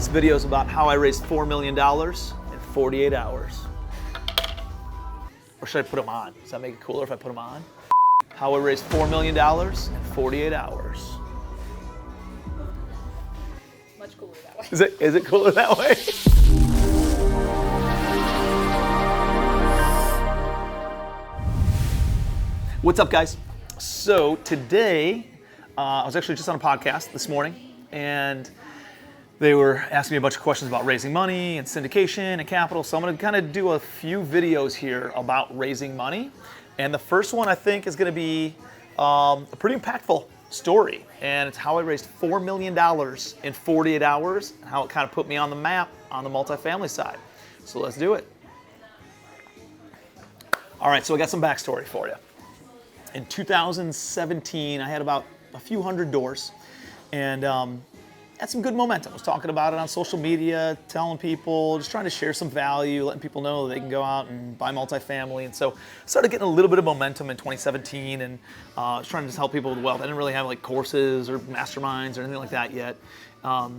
This video is about how I raised $4 million in 48 hours. Or should I put them on? Does that make it cooler if I put them on? How I raised $4 million in 48 hours. Much cooler that way. Is it cooler that way? What's up, guys? So today, I was actually just on a podcast this morning, and they were asking me a bunch of questions about raising money and syndication and capital. So I'm going to kind of do a few videos here about raising money. And the first one I think is going to be a pretty impactful story. And it's how I raised $4 million in 48 hours and how it kind of put me on the map on the multifamily side. So let's do it. All right, so I got some backstory for you. In 2017, I had about a few hundred doors and had some good momentum. I was talking about it on social media, telling people, just trying to share some value, letting people know that they can go out and buy multifamily. And so I started getting a little bit of momentum in 2017 and I was trying to just help people with wealth. I didn't really have like courses or masterminds or anything like that yet. I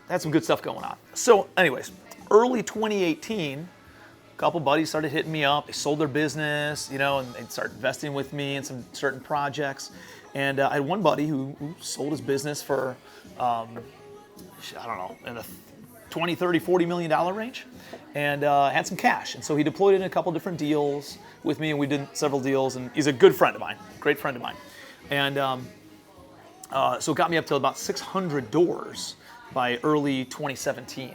had some good stuff going on. So anyways, early 2018, a couple buddies started hitting me up. They sold their business, and they started investing with me in some certain projects. And I had one buddy who sold his business for, I don't know, in the 20, 30, $40 million range, and had some cash. And so he deployed it in a couple different deals with me, and we did several deals, and he's a good friend of mine, great friend of mine. And so it got me up to about 600 doors by early 2017.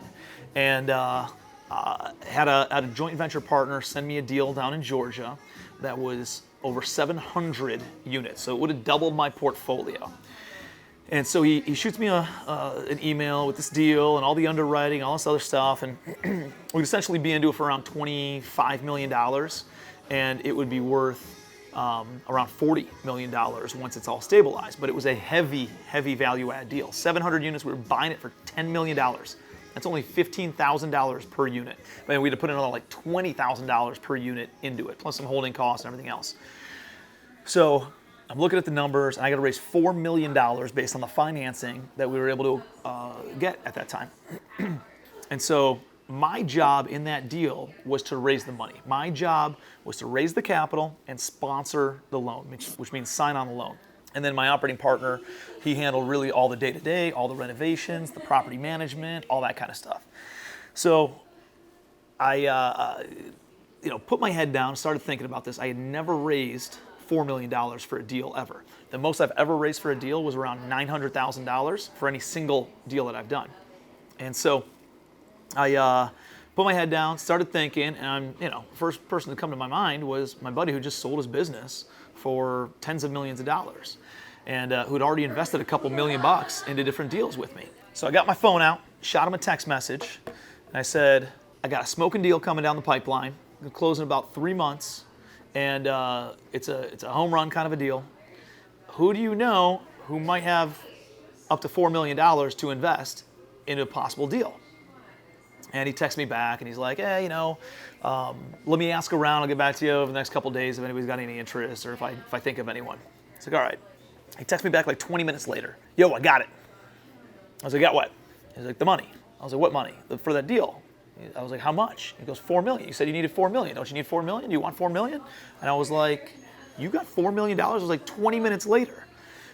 And had a joint venture partner send me a deal down in Georgia that was over 700 units. So it would have doubled my portfolio. And so he shoots me an email with this deal and all the underwriting, all this other stuff, and we'd essentially be into it for around $25 million, and it would be worth around $40 million once it's all stabilized. But it was a heavy, heavy value add deal. 700 units, we were buying it for $10 million. That's only $15,000 per unit. I mean, we had to put another like $20,000 per unit into it, plus some holding costs and everything else. So I'm looking at the numbers, and I got to raise $4 million based on the financing that we were able to get at that time. And so my job in that deal was to raise the money. My job was to raise the capital and sponsor the loan, which means sign on the loan. And then my operating partner, he handled really all the day-to-day, all the renovations, the property management, all that kind of stuff. So I put my head down, started thinking about this. I had never raised $4 million for a deal ever. The most I've ever raised for a deal was around $900,000 for any single deal that I've done. And so I put my head down, started thinking, and first person to come to my mind was my buddy who just sold his business for tens of millions of dollars and who'd already invested a couple $1 million into different deals with me. So I got my phone out, shot him a text message, and I said, I got a smoking deal coming down the pipeline. It'll close in about 3 months. And it's a home run kind of a deal. Who do you know who might have up to $4 million to invest in a possible deal? And he texts me back and he's like, hey, let me ask around. I'll get back to you over the next couple of days if anybody's got any interest or if I think of anyone. It's like, all right. He texts me back like 20 minutes later. Yo, I got it. I was like, got what? He's like, the money. I was like, what money? For that deal. I was like, how much? He goes, $4 million. You said you needed $4 million. Don't you need $4 million? Do you want $4 million? And I was like, you got $4 million? It was like 20 minutes later.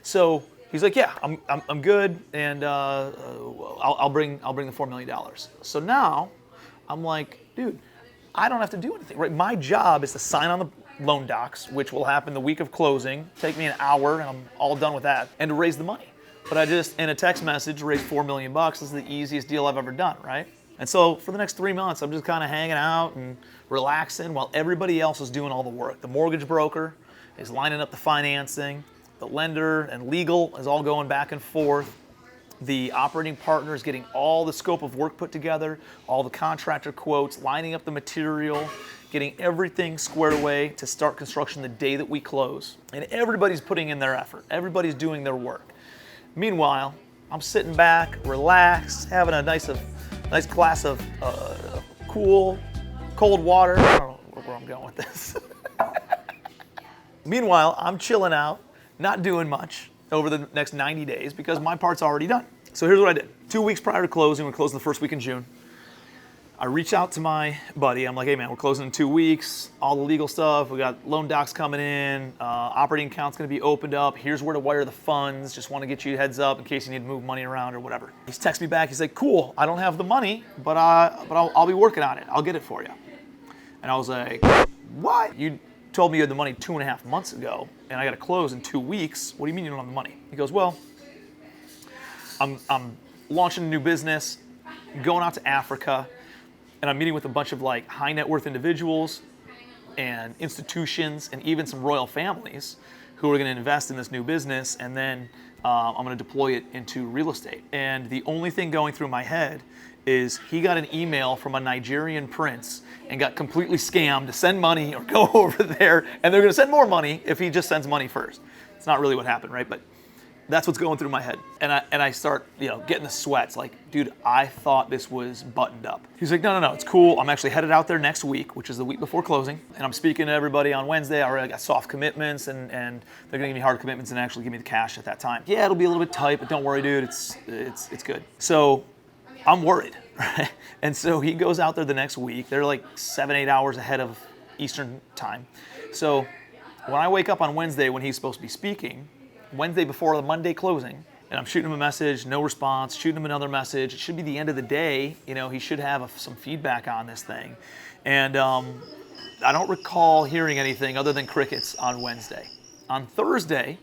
So he's like, yeah, I'm good, and I'll bring the $4 million. So now I'm like, dude, I don't have to do anything, right? My job is to sign on the loan docs, which will happen the week of closing. Take me an hour, and I'm all done with that, and to raise the money. But I just, in a text message, raised $4 million. This is the easiest deal I've ever done, right? And so for the next 3 months, I'm just kind of hanging out and relaxing while everybody else is doing all the work. The mortgage broker is lining up the financing. The lender and legal is all going back and forth. The operating partner is getting all the scope of work put together, all the contractor quotes, lining up the material, getting everything squared away to start construction the day that we close. And everybody's putting in their effort. Everybody's doing their work. Meanwhile, I'm sitting back, relaxed, having a nice glass of cold water. I don't know where I'm going with this. Meanwhile, I'm chilling out, not doing much over the next 90 days because my part's already done. So here's what I did. 2 weeks prior to closing, we're closing the first week in June. I reach out to my buddy. I'm like, hey man, we're closing in 2 weeks. All the legal stuff. We got loan docs coming in. Operating account's going to be opened up. Here's where to wire the funds. Just want to get you a heads up in case you need to move money around or whatever. He's texted me back. He's like, cool. I don't have the money, but I'll be working on it. I'll get it for you. And I was like, what? You told me you had the money 2.5 months ago, and I got to close in 2 weeks. What do you mean you don't have the money? He goes, well, I'm launching a new business, going out to Africa. And I'm meeting with a bunch of like high net worth individuals and institutions and even some royal families who are going to invest in this new business. And then I'm going to deploy it into real estate. And the only thing going through my head is he got an email from a Nigerian prince and got completely scammed to send money or go over there. And they're going to send more money if he just sends money first. It's not really what happened, right? But that's what's going through my head. And I start, getting the sweats. Like, dude, I thought this was buttoned up. He's like, no, it's cool. I'm actually headed out there next week, which is the week before closing. And I'm speaking to everybody on Wednesday. I already got soft commitments and they're gonna give me hard commitments and actually give me the cash at that time. Yeah, it'll be a little bit tight, but don't worry, dude, it's good. So I'm worried, right? And so he goes out there the next week. They're like 7-8 hours ahead of Eastern time. So when I wake up on Wednesday when he's supposed to be speaking, Wednesday before the Monday closing, and I'm shooting him a message, no response, shooting him another message. It should be the end of the day. He should have some feedback on this thing. And I don't recall hearing anything other than crickets on Wednesday. On Thursday,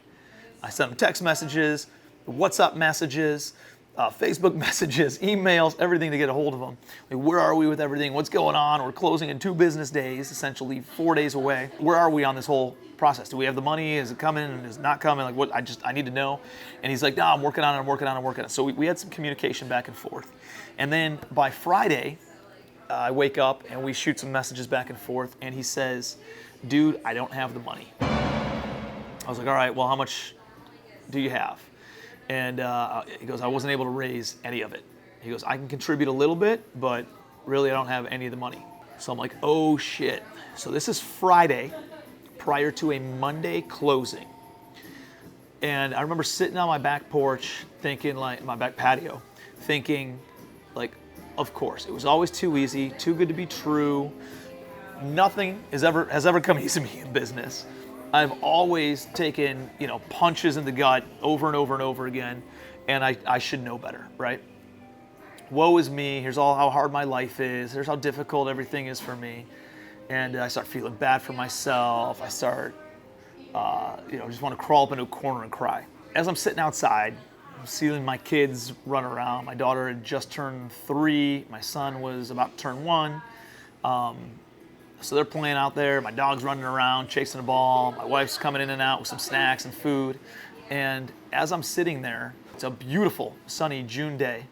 I sent him text messages, WhatsApp messages, Facebook messages, emails, everything to get a hold of him. Like, where are we with everything? What's going on? We're closing in 2 business days, essentially 4 days away. Where are we on this whole process? Do we have the money? Is it coming? Is it not coming? Like, what? I need to know. And he's like, no, I'm working on it. So we had some communication back and forth. And then by Friday, I wake up and we shoot some messages back and forth. And he says, dude, I don't have the money. I was like, all right, well, how much do you have? And he goes, I wasn't able to raise any of it. He goes, I can contribute a little bit, but really I don't have any of the money. So I'm like, oh shit. So this is Friday prior to a Monday closing. And I remember sitting on my back porch thinking, like, my back patio, thinking, like, of course, it was always too easy, too good to be true. Nothing has ever come easy to me in business. I've always taken, punches in the gut over and over and over again, and I should know better, right? Woe is me. Here's all how hard my life is. Here's how difficult everything is for me. And I start feeling bad for myself. I start, just want to crawl up into a corner and cry. As I'm sitting outside, I'm seeing my kids run around. My daughter had just turned 3. My son was about to turn 1. So they're playing out there. My dog's running around, chasing the ball. My wife's coming in and out with some snacks and food. And as I'm sitting there, it's a beautiful, sunny June day.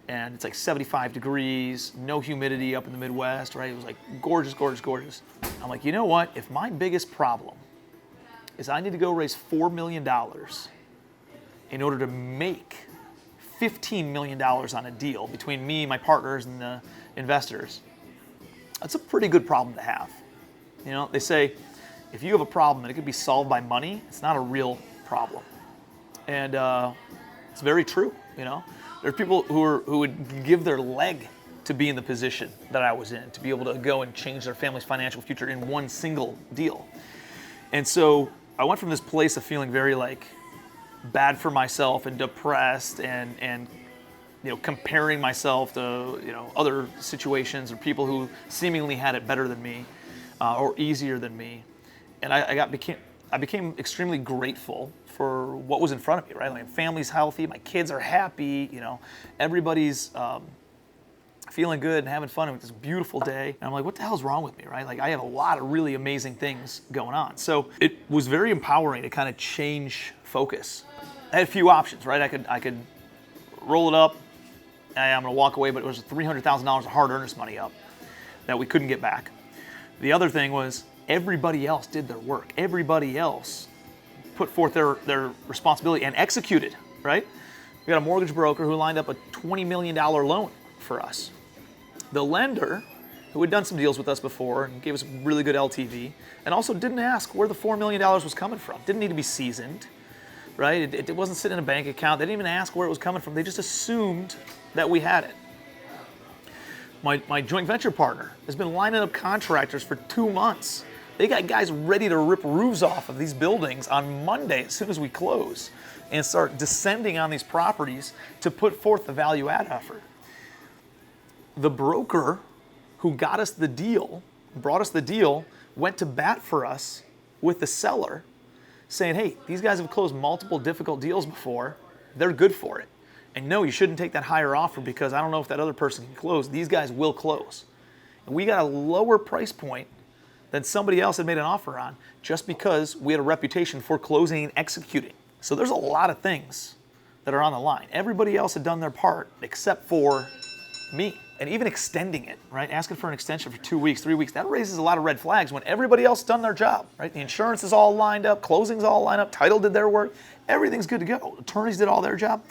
And it's like 75 degrees, no humidity up in the Midwest, right? It was like gorgeous, gorgeous, gorgeous. I'm like, you know what? If my biggest problem is I need to go raise $4 million in order to make $15 million on a deal between me, my partners, and the investors, that's a pretty good problem to have. They say if you have a problem and it could be solved by money, it's not a real problem. And it's very true, There are people who would give their leg to be in the position that I was in, to be able to go and change their family's financial future in one single deal. And so I went from this place of feeling very bad for myself and depressed and comparing myself to other situations or people who seemingly had it better than me or easier than me. And I became extremely grateful for what was in front of me, right? My family's healthy, my kids are happy, everybody's feeling good and having fun with this beautiful day. And I'm like, what the hell's wrong with me, right? Like, I have a lot of really amazing things going on. So it was very empowering to kind of change focus. I had a few options, right? I could roll it up, and I'm gonna walk away, but it was $300,000 of hard earnest money up that we couldn't get back. The other thing was everybody else did their work. Everybody else put forth their responsibility and executed, right? We got a mortgage broker who lined up a $20 million loan for us. The lender, who had done some deals with us before and gave us a really good LTV, and also didn't ask where the $4 million was coming from. Didn't need to be seasoned. right? It wasn't sitting in a bank account. They didn't even ask where it was coming from. They just assumed that we had it. My joint venture partner has been lining up contractors for 2 months. They got guys ready to rip roofs off of these buildings on Monday as soon as we close and start descending on these properties to put forth the value add effort. The broker who got us the deal, brought us the deal, went to bat for us with the seller saying, hey, these guys have closed multiple difficult deals before. They're good for it. And no, you shouldn't take that higher offer because I don't know if that other person can close. These guys will close. And we got a lower price point than somebody else had made an offer on just because we had a reputation for closing and executing. So there's a lot of things that are on the line. Everybody else had done their part except for me. And even extending it, right? Asking for an extension for 2 weeks, 3 weeks, that raises a lot of red flags when everybody else done their job, right? The insurance is all lined up, closing's all lined up, title did their work, everything's good to go. Attorneys did all their job.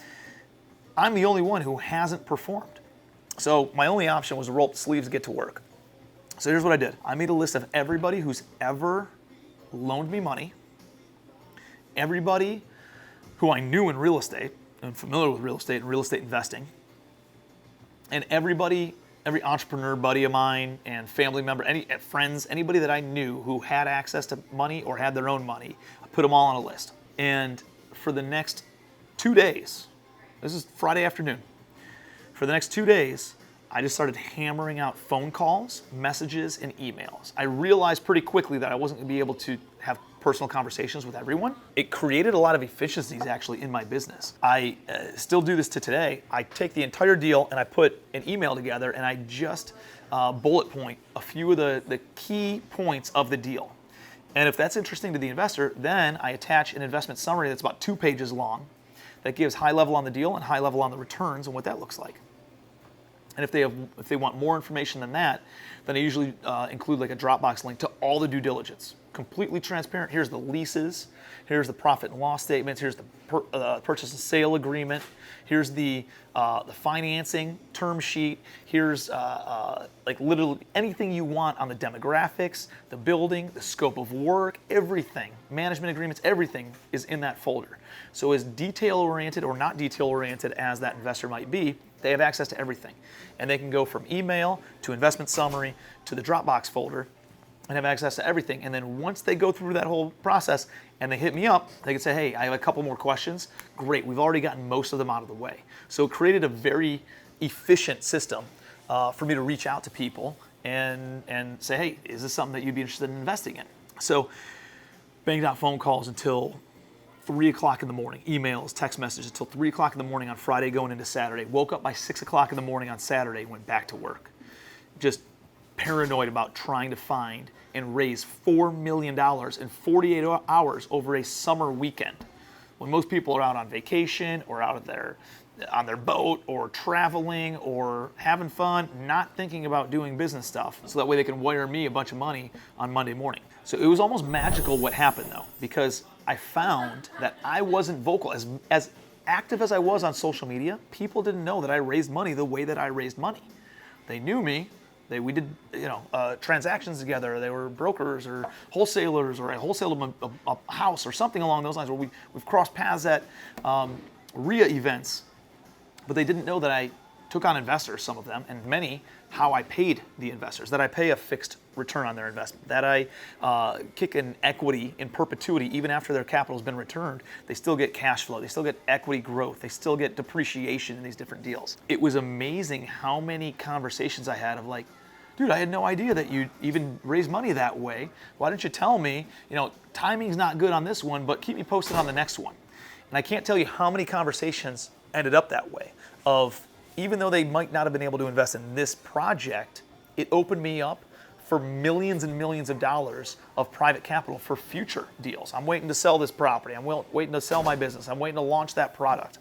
I'm the only one who hasn't performed. So my only option was to roll up the sleeves and get to work. So here's what I did. I made a list of everybody who's ever loaned me money, everybody who I knew in real estate, and familiar with real estate and real estate investing, and every entrepreneur buddy of mine and family member, friends, anybody that I knew who had access to money or had their own money, I put them all on a list. And for the next 2 days, this is Friday afternoon, for the next 2 days, I just started hammering out phone calls, messages, and emails. I realized pretty quickly that I wasn't going to be able to have personal conversations with everyone. It created a lot of efficiencies actually in my business. I still do this to today. I take the entire deal and I put an email together and I just bullet point a few of the key points of the deal. And if that's interesting to the investor, then I attach an investment summary that's about 2 pages long that gives high level on the deal and high level on the returns and what that looks like. And if they want more information than that, then I usually include like a Dropbox link to all the due diligence. Completely transparent. Here's the leases. Here's the profit and loss statements. Here's the purchase and sale agreement. Here's the financing term sheet. Here's like literally anything you want on the demographics, the building, the scope of work, everything. Management agreements, everything is in that folder. So as detail-oriented or not detail-oriented as that investor might be, they have access to everything. And they can go from email to investment summary to the Dropbox folder and have access to everything. And then once they go through that whole process and they hit me up, they can say, hey, I have a couple more questions. Great, we've already gotten most of them out of the way. So it created a very efficient system for me to reach out to people and say, hey, is this something that you'd be interested in investing in? So banged out phone calls until 3 o'clock in the morning, emails, text messages until 3 o'clock in the morning on Friday going into Saturday. Woke up by 6 o'clock in the morning on Saturday, went back to work. Just paranoid about trying to find and raise $4 million in 48 hours over a summer weekend when most people are out on vacation or out on their boat or traveling or having fun, not thinking about doing business stuff, so that way they can wire me a bunch of money on Monday morning. So it was almost magical what happened though, because I found that I wasn't vocal. As active as I was on social media, people didn't know that I raised money the way that I raised money. They knew me. We did transactions together. They were brokers or wholesalers, or I wholesaled them a house or something along those lines, where we've crossed paths at RIA events. But they didn't know that I took on investors, some of them, and many, how I paid the investors, that I pay a fixed return on their investment, that I kick an equity in perpetuity. Even after their capital has been returned, they still get cash flow, they still get equity growth, they still get depreciation in these different deals. It was amazing how many conversations I had of like, dude, I had no idea that you even raise money that way. Why didn't you tell me, timing's not good on this one, but keep me posted on the next one. And I can't tell you how many conversations ended up that way of, even though they might not have been able to invest in this project, it opened me up for millions and millions of dollars of private capital for future deals. I'm waiting to sell this property. I'm waiting to sell my business. I'm waiting to launch that product.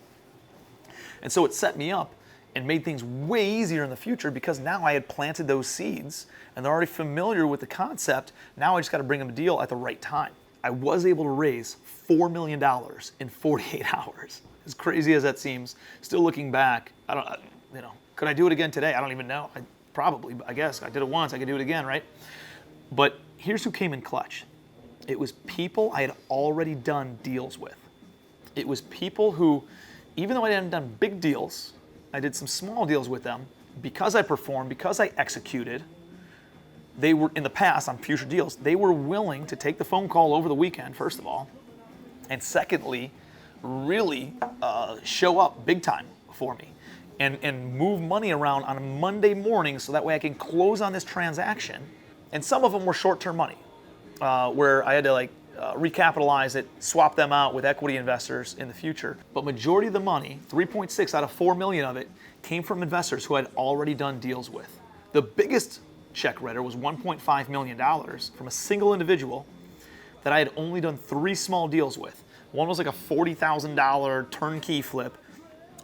And so it set me up and made things way easier in the future because now I had planted those seeds and they're already familiar with the concept. Now I just got to bring them a deal at the right time. I was able to raise $4 million in 48 hours. As crazy as that seems, still looking back, could I do it again today? I don't even know. I guess. I did it once, I could do it again, right? But here's who came in clutch. It was people I had already done deals with. It was people who, even though I hadn't done big deals, I did some small deals with them. Because I performed, because I executed, they were, in the past on future deals, they were willing to take the phone call over the weekend, first of all, and secondly, really show up big time for me and move money around on a Monday morning so that way I can close on this transaction. And some of them were short-term money, where I had to recapitalize it, swap them out with equity investors in the future. But majority of the money, 3.6 out of 4 million of it, came from investors who I'd already done deals with. The biggest check writer was $1.5 million from a single individual that I had only done 3 small deals with. One was like a $40,000 turnkey flip.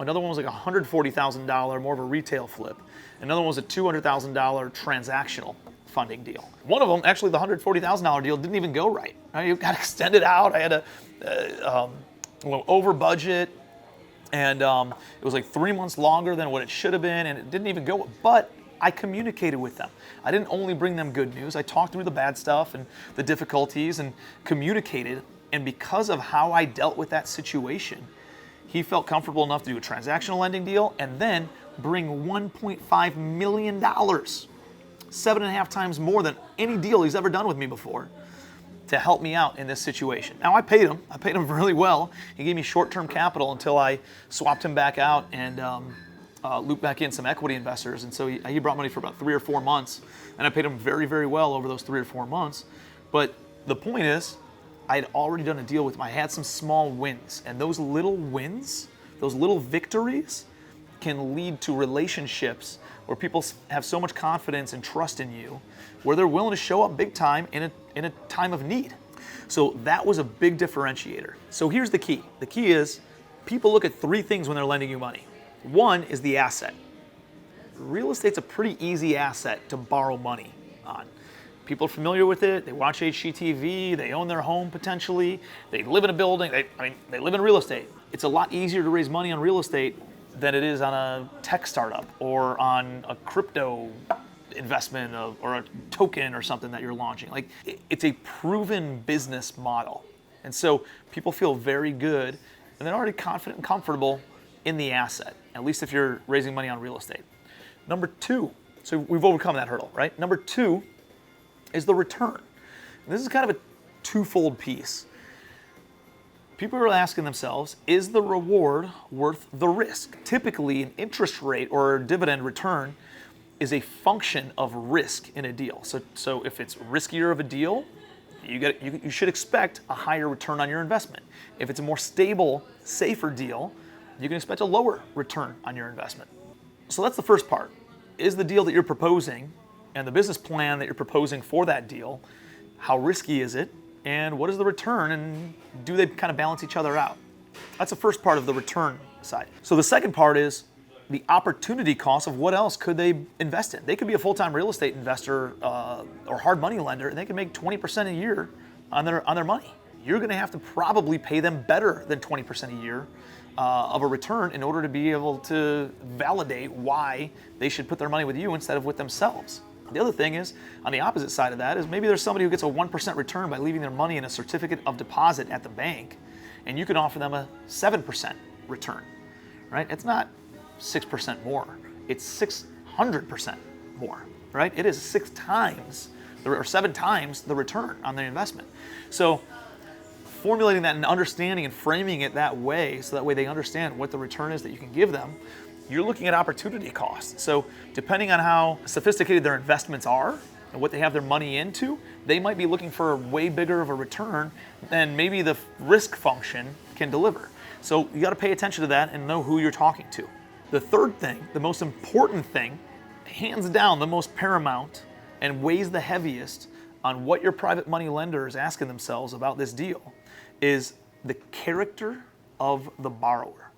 Another one was like a $140,000, more of a retail flip. Another one was a $200,000 transactional funding deal. One of them, actually the $140,000 deal, didn't even go right. It got extended out. I had to over budget, and it was like 3 months longer than what it should have been, and it didn't even go. But I communicated with them. I didn't only bring them good news. I talked through the bad stuff and the difficulties and communicated. And because of how I dealt with that situation, he felt comfortable enough to do a transactional lending deal and then bring $1.5 million, 7.5 times more than any deal he's ever done with me before, to help me out in this situation. Now I paid him really well. He gave me short-term capital until I swapped him back out and looped back in some equity investors. And so he brought money for about 3 or 4 months, and I paid him very, very well over those 3 or 4 months. But the point is, I had already done a deal with him. I had some small wins, and those little wins, those little victories, can lead to relationships where people have so much confidence and trust in you, where they're willing to show up big time in a time of need. So that was a big differentiator. So here's the key. The key is people look at 3 things when they're lending you money. One is the asset. Real estate's a pretty easy asset to borrow money on. People are familiar with it. They watch HGTV. They own their home potentially. They live in a building. They live in real estate. It's a lot easier to raise money on real estate than it is on a tech startup or on a crypto investment or a token or something that you're launching. It's a proven business model. And so people feel very good and they're already confident and comfortable in the asset, at least if you're raising money on real estate. Number 2, so we've overcome that hurdle, right? Number 2 is the return. And this is kind of a twofold piece. People are asking themselves, is the reward worth the risk? Typically, an interest rate or dividend return is a function of risk in a deal. So if it's riskier of a deal, you should expect a higher return on your investment. If it's a more stable, safer deal, you can expect a lower return on your investment. So that's the first part. Is the deal that you're proposing and the business plan that you're proposing for that deal, how risky is it? And what is the return? And do they kind of balance each other out? That's the first part of the return side. So the second part is the opportunity cost of what else could they invest in. They could be a full-time real estate investor or hard money lender, and they can make 20% a year on their money. You're gonna have to probably pay them better than 20% a year of a return in order to be able to validate why they should put their money with you instead of with themselves. The other thing is, on the opposite side of that, is maybe there's somebody who gets a 1% return by leaving their money in a certificate of deposit at the bank, and you can offer them a 7% return, right? It's not 6% more, it's 600% more, right? It is 6 times or 7 times the return on the investment. So formulating that and understanding and framing it that way, so that way they understand what the return is that you can give them, you're looking at opportunity costs. So depending on how sophisticated their investments are and what they have their money into, they might be looking for a way bigger of a return than maybe the risk function can deliver. So you gotta pay attention to that and know who you're talking to. The third thing, the most important thing, hands down the most paramount and weighs the heaviest on what your private money lender is asking themselves about this deal, is the character of the borrower.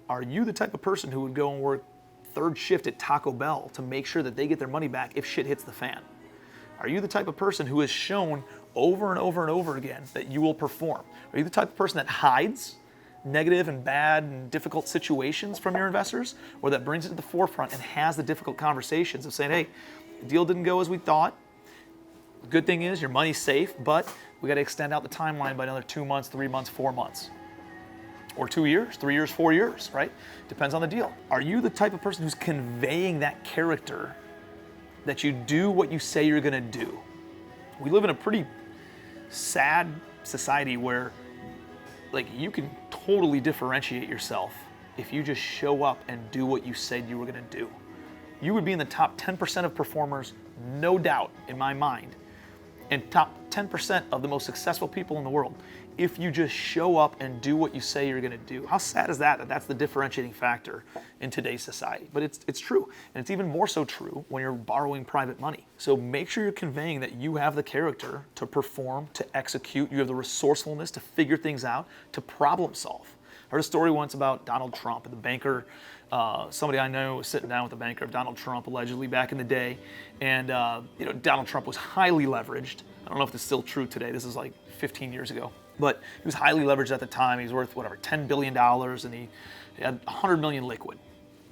Are you the type of person who would go and work 3rd shift at Taco Bell to make sure that they get their money back if shit hits the fan? Are you the type of person who has shown over and over and over again that you will perform? Are you the type of person that hides negative and bad and difficult situations from your investors, or that brings it to the forefront and has the difficult conversations of saying, hey, the deal didn't go as we thought. The good thing is your money's safe, but we got to extend out the timeline by another 2 months, 3 months, 4 months. or 2 years, 3 years, 4 years, right? Depends on the deal. Are you the type of person who's conveying that character that you do what you say you're gonna do? We live in a pretty sad society where like you can totally differentiate yourself if you just show up and do what you said you were gonna do. You would be in the top 10% of performers, no doubt in my mind, and top 10% of the most successful people in the world if you just show up and do what you say you're gonna do. How sad is that that's the differentiating factor in today's society? But it's true, and it's even more so true when you're borrowing private money. So make sure you're conveying that you have the character to perform, to execute, you have the resourcefulness to figure things out, to problem solve. I heard a story once about Donald Trump, the banker. Somebody I know was sitting down with the banker of Donald Trump allegedly back in the day, and Donald Trump was highly leveraged. I don't know if this is still true today. This is like 15 years ago. But he was highly leveraged at the time. He was worth, $10 billion, and he had $100 million liquid.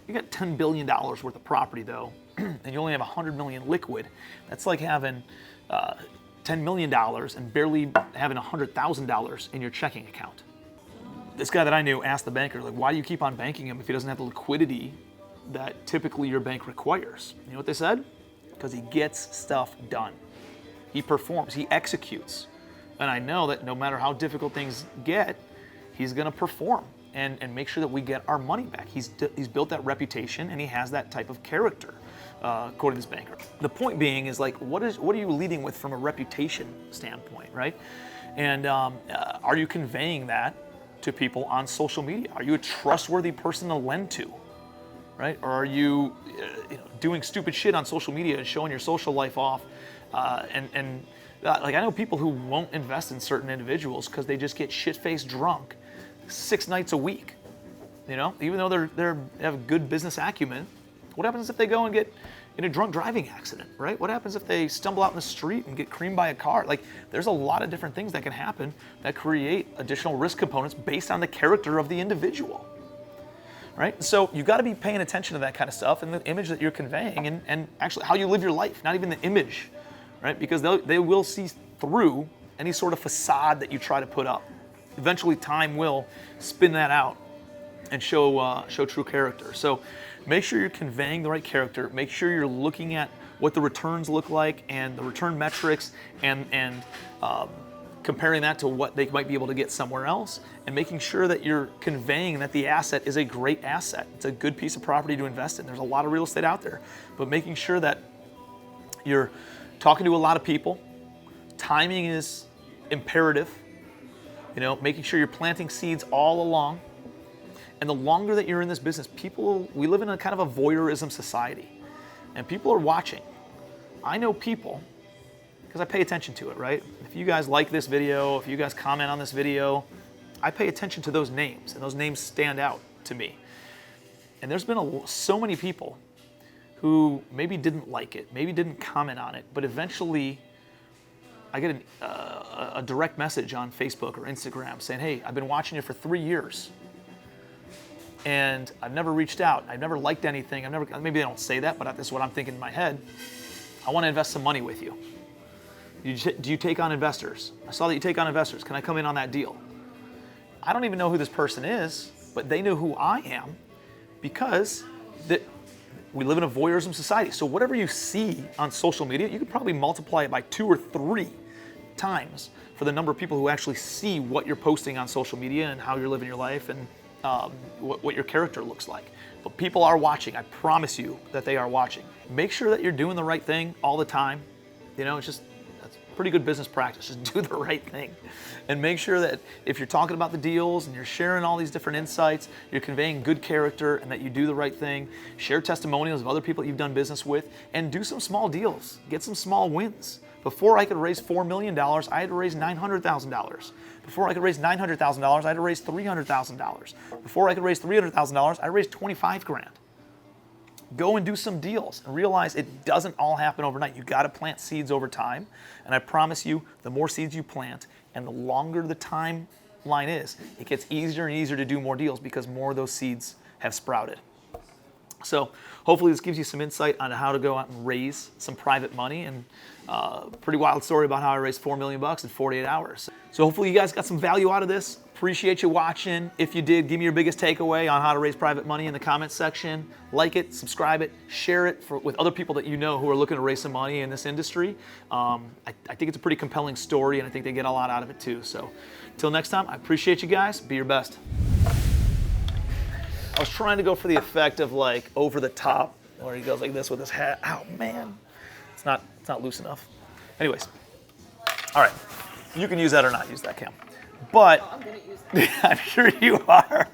You got $10 billion worth of property, though, and you only have $100 million liquid. That's like having $10 million and barely having $100,000 in your checking account. This guy that I knew asked the banker, like, why do you keep on banking him if he doesn't have the liquidity that typically your bank requires? You know what they said? Because he gets stuff done. He performs, he executes. And I know that no matter how difficult things get, he's gonna perform and make sure that we get our money back. He's built that reputation and he has that type of character, according to this banker. The point being is like, what are you leading with from a reputation standpoint, right? And are you conveying that to people on social media? Are you a trustworthy person to lend to, right? Or are you, doing stupid shit on social media and showing your social life off, like I know people who won't invest in certain individuals because they just get shit-faced drunk 6 nights a week. Even though they have a good business acumen, what happens if they go and get in a drunk driving accident, right? What happens if they stumble out in the street and get creamed by a car? Like, there's a lot of different things that can happen that create additional risk components based on the character of the individual, right? So you got to be paying attention to that kind of stuff and the image that you're conveying and actually how you live your life, not even the image, right? Because they will see through any sort of facade that you try to put up. Eventually, time will spin that out and show true character. So make sure you're conveying the right character. Make sure you're looking at what the returns look like and the return metrics and comparing that to what they might be able to get somewhere else, and making sure that you're conveying that the asset is a great asset. It's a good piece of property to invest in. There's a lot of real estate out there, but making sure that you're talking to a lot of people. Timing is imperative. Making sure you're planting seeds all along. And the longer that you're in this business, we live in a kind of a voyeurism society, and people are watching. I know people, because I pay attention to it, right? If you guys like this video, if you guys comment on this video, I pay attention to those names, and those names stand out to me. And there's been so many people who maybe didn't like it, maybe didn't comment on it, but eventually I get a direct message on Facebook or Instagram saying, hey, I've been watching you for 3 years. And I've never reached out. I've never liked anything. Maybe they don't say that, but that's what I'm thinking in my head. I want to invest some money with you. Do you take on investors? I saw that you take on investors. Can I come in on that deal? I don't even know who this person is, but they know who I am because we live in a voyeurism society. So whatever you see on social media, you could probably multiply it by 2 or 3 times for the number of people who actually see what you're posting on social media and how you're living your life and what your character looks like. But people are watching. I promise you that they are watching. Make sure that you're doing the right thing all the time. That's pretty good business practice. Just do the right thing. And make sure that if you're talking about the deals and you're sharing all these different insights, you're conveying good character and that you do the right thing. Share testimonials of other people that you've done business with and do some small deals. Get some small wins. Before I could raise $4 million, I had to raise $900,000. Before I could raise $900,000, I had to raise $300,000. Before I could raise $300,000, I raised $25,000. Go and do some deals and realize it doesn't all happen overnight. You got to plant seeds over time. And I promise you, the more seeds you plant and the longer the timeline is, it gets easier and easier to do more deals because more of those seeds have sprouted. So hopefully this gives you some insight on how to go out and raise some private money, and pretty wild story about how I raised $4 million in 48 hours. So hopefully you guys got some value out of this. Appreciate you watching. If you did, give me your biggest takeaway on how to raise private money in the comments section. Like it, subscribe it, share it with other people that you know who are looking to raise some money in this industry. I think it's a pretty compelling story, and I think they get a lot out of it too. So until next time, I appreciate you guys. Be your best. I was trying to go for the effect of like over the top, where he goes like this with his hat. Oh man, it's not loose enough. Anyways, all right, you can use that or not use that, Cam. But I'm gonna use that. I'm sure you are.